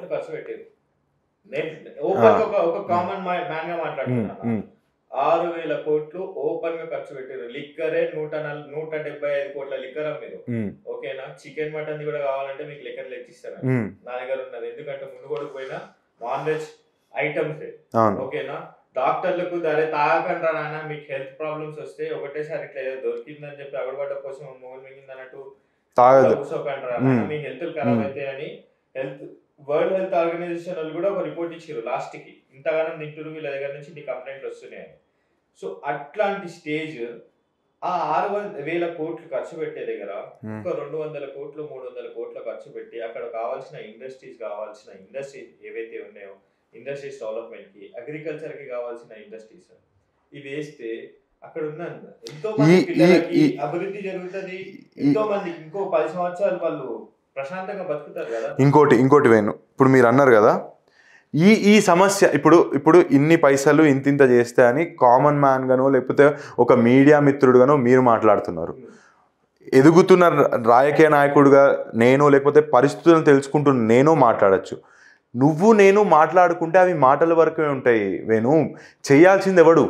కోట్లు ఖర్చు పెట్టారు. నేను ఓపెన్ ఒక కామన్ మ్యాన్ గా మాట్లాడుతున్నాను. 6,000 కోట్లు ఓపెన్ గా ఖర్చు పెట్టారు. లిక్కరే 175 కోట్ల లిక్కర్ మీరు. ఓకేనా, చికెన్ మటన్ కూడా కావాలంటే మీకు లిక్కర్ లెక్కిస్తారు. నా దగ్గర ఉన్నది, ఎందుకంటే ముందు కూడా పోయినా నాన్ వెజ్ ఐటమ్స్. ఓకేనా, డాక్టర్లకు దాని తాగకండి నాన్న, మీకు హెల్త్ ప్రాబ్లమ్స్ వస్తే ఒకటేసారి ఇట్లా ఏదో దొరికిందని చెప్పి అగడబడ్డ కోసం మొగలు మింగింది అన్నట్టు కూర్చోకండి రా, మీ హెల్త్ ఖరాబ్ అయితే అని వరల్డ్ హెల్త్ ఆర్గనైజేషన్ వాళ్ళు కూడా ఒక రిపోర్ట్ ఇచ్చారు లాస్ట్ కి. ఇంతగానం తింటురు, వీళ్ళ దగ్గర నుంచి నీ కంప్లైంట్లు వస్తున్నాయి. సో అట్లాంటి స్టేజ్ ఆ 6,000 కోట్లు ఖర్చు పెట్టే దగ్గర ఒక 200 కోట్లు 300 కోట్ల ఖర్చు పెట్టి అక్కడ కావాల్సిన ఇండస్ట్రీస్ ఏవైతే ఉన్నాయో, ఇండస్ట్రీస్ డెవలప్మెంట్ కి, అగ్రికల్చర్ కి కావాల్సిన ఇండస్ట్రీస్ ఇవి వేస్తే అక్కడ ఉన్న ఎంతో మంది పిల్లలకి అభివృద్ధి జరుగుతుంది. ఎంతో మంది ఇంకో 10 సంవత్సరాలు వాళ్ళు ప్రశాంతంగా బతుకుతారు కదా. ఇంకోటి వేణు, ఇప్పుడు మీరు అన్నారు కదా ఈ సమస్య, ఇప్పుడు ఇన్ని పైసలు ఇంత చేస్తే అని కామన్ మ్యాన్ గానో లేకపోతే ఒక మీడియా మిత్రుడుగానో మీరు మాట్లాడుతున్నారు. ఎదుగుతున్న రాజకీయ నాయకుడుగా నేను, లేకపోతే పరిస్థితులను తెలుసుకుంటున్న నేను మాట్లాడచ్చు. నువ్వు నేను మాట్లాడుకుంటే అవి మాటల వరకే ఉంటాయి వేణు. చేయాల్సింది ఎవడు?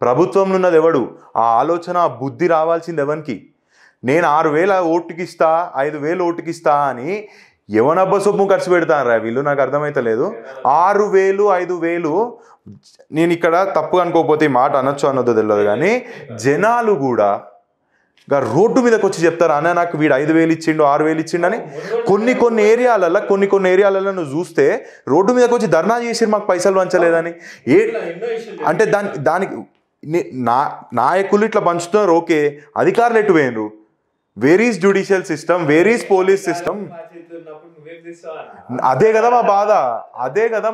ప్రభుత్వంలో ఉన్నది ఎవడు? ఆ ఆలోచన, ఆ బుద్ధి రావాల్సింది ఎవరికి? నేను 6,000 ఓటుకిస్తా, 5,000 ఓటుకిస్తా అని ఎవనబ్బ సొమ్ము ఖర్చు పెడతాను రా వీళ్ళు, నాకు అర్థమైతలేదు. 6,000 5,000 నేను ఇక్కడ తప్పు అనుకోకపోతే ఈ మాట అనొచ్చు అనొద్దో తెలియదు, కానీ జనాలు కూడా రోడ్డు మీదకి వచ్చి చెప్తారు అన్న నాకు వీడు 5,000 ఇచ్చిండు 6,000 ఇచ్చిండు అని. కొన్ని ఏరియాలలో నువ్వు చూస్తే రోడ్డు మీదకి వచ్చి ధర్నా చేసి మాకు పైసలు పంచలేదని. అంటే దానికి నాయకులు ఇట్లా పంచుతున్నారు, ఓకే, అధికారులు ఎటు పోయినరు? Where is judicial system, where is police system? అదే కదా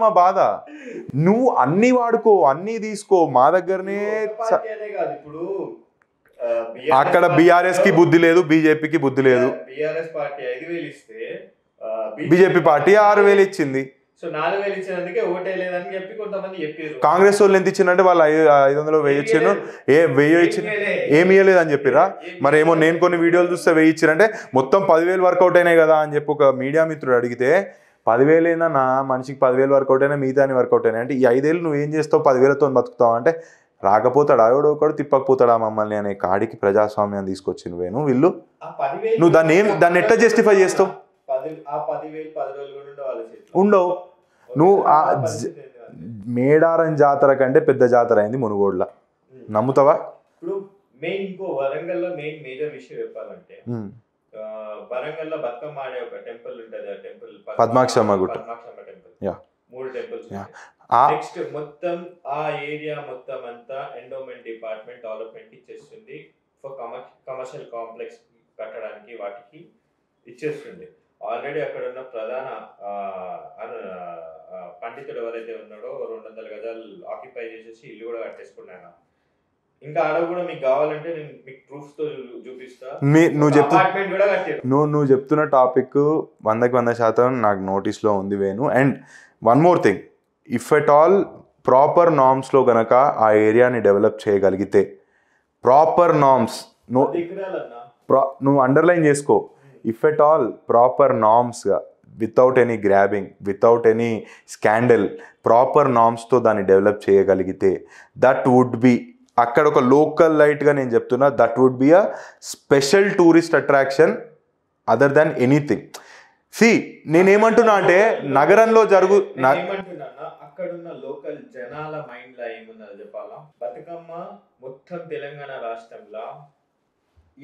మా బాధ. నువ్వు అన్ని వాడుకో, అన్ని తీసుకో, మా దగ్గరనే. అక్కడ బీఆర్ఎస్ కి బుద్ధి లేదు, బీజేపీకి బుద్ధి లేదు. బీజేపీ పార్టీ 6,000 ఇచ్చింది. కాంగ్రెస్ వాళ్ళు ఎంత ఇచ్చిందంటే వాళ్ళు 500 1000 ఇచ్చారు. 1000 ఇచ్చిన ఏమి ఇవ్వలేదు అని చెప్పిరా. మరి ఏమో నేను కొన్ని వీడియోలు చూస్తే 1000 ఇచ్చారంటే మొత్తం 10,000 వర్కౌట్ అయినాయి కదా అని చెప్పి ఒక మీడియా మిత్రుడు అడిగితే 10,000 అయినా నా మనిషికి 10,000 వర్కౌట్ అయినా మిగతా వర్కౌట్ అయినా అంటే ఈ 5,000 నువ్వేం చేస్తావు 10,000తో బతుకుతావు అంటే రాకపోతాడా ఎవడో ఒకడు తిప్పకపోతాడా మమ్మల్ని అనే కాడికి ప్రజాస్వామ్యం తీసుకొచ్చి నువ్వేను వీళ్ళు. నువ్వు దాన్ని ఎట్లా జస్టిఫై చేస్తావు? ఉండవు. నువ్వు మేడారం జాతర కంటే పెద్ద జాతర అయింది మునుగోడులో, నమ్ముతావా? ఇప్పుడు మెయిన్ ఇంకో వరంగల్లో మెయిన్ మేజర్ విషయం చెప్పాలంటే వరంగల్లో బతుకమ్మ ఆడే ఒక టెంపుల్ ఉంటుంది. ఆ temple Padmakshamma temple. 3 temples. Next మొత్తం ఆ ఏరియా మొత్తం అంతా ఎండోమెంట్ డిపార్ట్మెంట్ డెవలప్మెంట్ ఇచ్చేస్తుంది ఫర్ కమర్షియల్ కాంప్లెక్స్ కట్టడానికి, వాటికి ఇచ్చేస్తుంది. ఆల్రెడీ అక్కడ ఉన్న ప్రధాన పండితుడు ఎవరైతే ఉన్నాడో 200 గజాలు ఆక్యుపై చేసేసి ఇల్లు కూడా కట్టేసుకున్నాను. ఇంకా ఆడ కూడా మీకు కావాలంటే నేను మీకు ప్రూఫ్స్ తో చూపిస్తా. నువ్వు చెప్తున్న టాపిక్ 100% నాకు నోటీస్ లో ఉంది Venu. And one more thing, if at all proper norms లో గనక ఆ ఏరియాని డెవలప్ చేయగలిగితే, ప్రాపర్ నార్మ్స్ నువ్వు అండర్లైన్ చేసుకో, ఇఫ్ ఎట్ ఆల్ ప్రాపర్ నార్మ్స్గా without any grabbing, without any scandal, proper నార్మ్స్తో దాన్ని డెవలప్ చేయగలిగితే దట్ వుడ్ బి, అక్కడ ఒక లోకల్ లైట్గా నేను చెప్తున్నా, that would be a special tourist attraction other than anything. నేనేమంటున్నా అంటే నగరంలో అక్కడున్న లోకల్ జనాల మైండ్ లో ఏమున్నదో చెప్పాలా. బతుకమ్మ మొత్తం తెలంగాణ రాష్ట్రంలో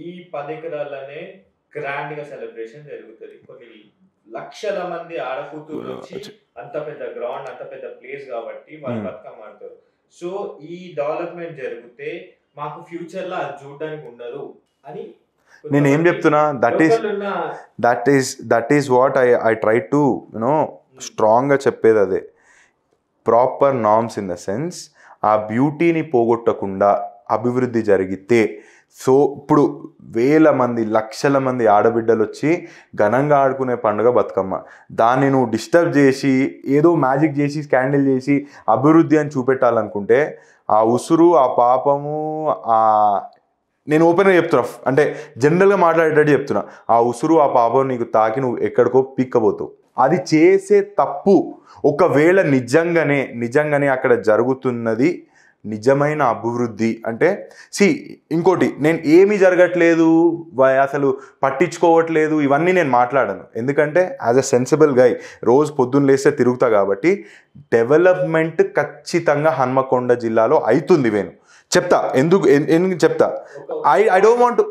ఈ 10 ఎకరాలనే గ్రాండ్ గా సెలబ్రేషన్ జరుగుతుంది. కొన్ని లక్షల మంది ఆడకూతురు వచ్చి అంత పెద్ద గ్రౌండ్, అంత పెద్ద ప్లేస్ కాబట్టి వాళ్ళు బతుకమ్మ ఆడతారు. సో ఈ డెవలప్మెంట్ జరిగితే మాకు ఫ్యూచర్ లో అది చూడడానికి ఉండదు అని నేనేం చెప్తున్నా, that is what I try to స్ట్రాంగ్గా చెప్పేది అదే. Proper norms in the sense ఆ బ్యూటీని పోగొట్టకుండా అభివృద్ధి జరిగితే, సో ఇప్పుడు 1000 మంది 1,00,000 మంది ఆడబిడ్డలు వచ్చి ఘనంగా ఆడుకునే పండుగ బతుకమ్మ. దాన్ని నువ్వు డిస్టర్బ్ చేసి ఏదో మ్యాజిక్ చేసి స్కాండిల్ చేసి అభివృద్ధి అని చూపెట్టాలనుకుంటే ఆ ఉసురు, ఆ పాపము, నేను ఓపెన్గా చెప్తున్నా, అంటే జనరల్గా మాట్లాడేటట్టు చెప్తున్నా, ఆ ఉసురు ఆ పాపం నీకు తాకి నువ్వు ఎక్కడికో పిక్కబోతావు. అది చేసే తప్పు. ఒకవేళ నిజంగానే అక్కడ జరుగుతున్నది నిజమైన అభివృద్ధి అంటే ఇంకోటి, నేను ఏమీ జరగట్లేదు అసలు పట్టించుకోవట్లేదు ఇవన్నీ నేను మాట్లాడను. ఎందుకంటే యాజ్ అ సెన్సిబుల్ గై రోజు పొద్దున్న లేస్తే తిరుగుతా కాబట్టి డెవలప్మెంట్ ఖచ్చితంగా హన్మకొండ జిల్లాలో అవుతుంది. నేను చెప్తా ఎందుకు చెప్తా. ఐ డోంట్ వాంట్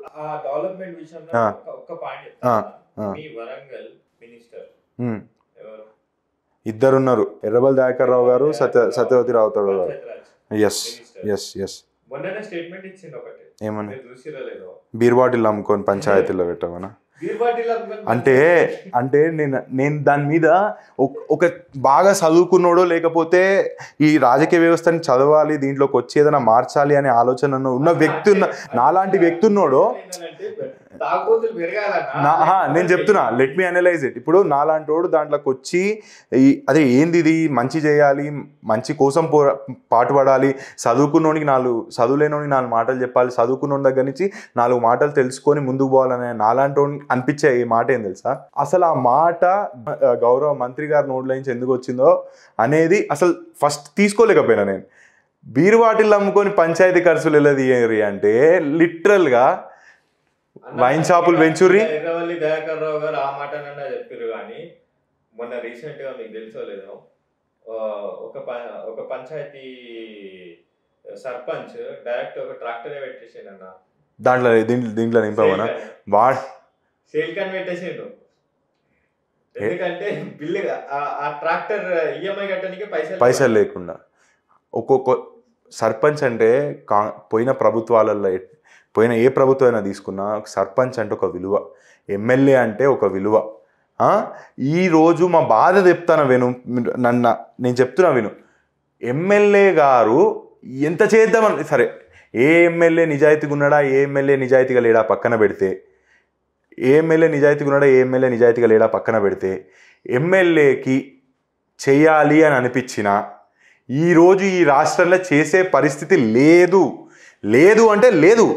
డెవలప్మెంట్ విషయంలో ఒక పాయింట్. మీ వరంగల్ మినిస్టర్ ఇద్దరున్నారు, ఎర్రబెల్లి దయాకర్ రావు గారు, సత్యవతి రావుతారు గారు. మొన్ననే స్టేట్మెంట్ ఇచ్చింది ఒకటి, ఏమని? చూసిరలేదో, బీర్ బాటిల్ అమ్ముకొని పంచాయతీలో పెట్టమనా? అంటే నేను దాని మీద ఒక బాగా చదువుకున్నాడో లేకపోతే ఈ రాజకీయ వ్యవస్థని చదవాలి, దీంట్లోకి వచ్చి ఏదైనా మార్చాలి అనే ఆలోచన ఉన్న వ్యక్తి నాలాంటి వ్యక్తి ఉన్నాడో నేను చెప్తున్నా, లెట్ మీ అనలైజ్ ఇట్. ఇప్పుడు నాలాంటి వాడు దాంట్లోకి వచ్చి అదే ఏంది ఇది మంచి చేయాలి, మంచి కోసం పాటుపడాలి, చదువుకున్నోనికి చదువులేనోనికి 4 మాటలు చెప్పాలి, చదువుకున్న దగ్గర నుంచి 4 మాటలు తెలుసుకొని ముందుకు పోవాలనే నాలాంటి వాడిని అనిపించే ఈ మాట ఏం తెలుసా? అసలు ఆ మాట గౌరవ మంత్రి గారి నోట్ల నుంచి ఎందుకు వచ్చిందో అనేది అసలు ఫస్ట్ తీసుకోలేకపోయినా నేను. బీరు బాటిల్ అమ్ముకొని పంచాయతీ ఖర్చులు ఎలా తీయరి అంటే లిటరల్గా వైన్ షాపులు పెంచుర్రి. ఎర్రవల్లి దయాకర్ రావు గారు ఆ మాట చెప్పారు. కానీ మొన్న రీసెంట్ గా మీకు తెలుసో లేదో, ఒక పంచాయతీ సర్పంచ్ డైరెక్ట్ ఒక ట్రాక్టరే పెట్టేసిండు దీంట్లో నింపమన్నా సేల్ కన్ పెట్టేసిండు. ఎందుకంటే బిల్లు ఆ ట్రాక్టర్ ఈఎంఐ కట్టడానికి పైసలు లేకుండా. ఒక్కొక్క సర్పంచ్ అంటే పోయిన ప్రభుత్వాలలో పోయిన ఏ ప్రభుత్వం అయినా తీసుకున్నా సర్పంచ్ అంటే ఒక విలువ, ఎమ్మెల్యే అంటే ఒక విలువ. ఈరోజు మా బాధ చెప్తాను విను, నేను చెప్తున్నా విను. ఎమ్మెల్యే గారు ఎంత చేద్దామని సరే, ఏ ఎమ్మెల్యే నిజాయితీగా ఉన్నాడా, ఏ ఎమ్మెల్యే నిజాయితీగా లేడా పక్కన పెడితే, పక్కన పెడితే ఎమ్మెల్యేకి చేయాలి అని అనిపించిన ఈరోజు ఈ రాష్ట్రంలో చేసే పరిస్థితి లేదు అంటే లేదు.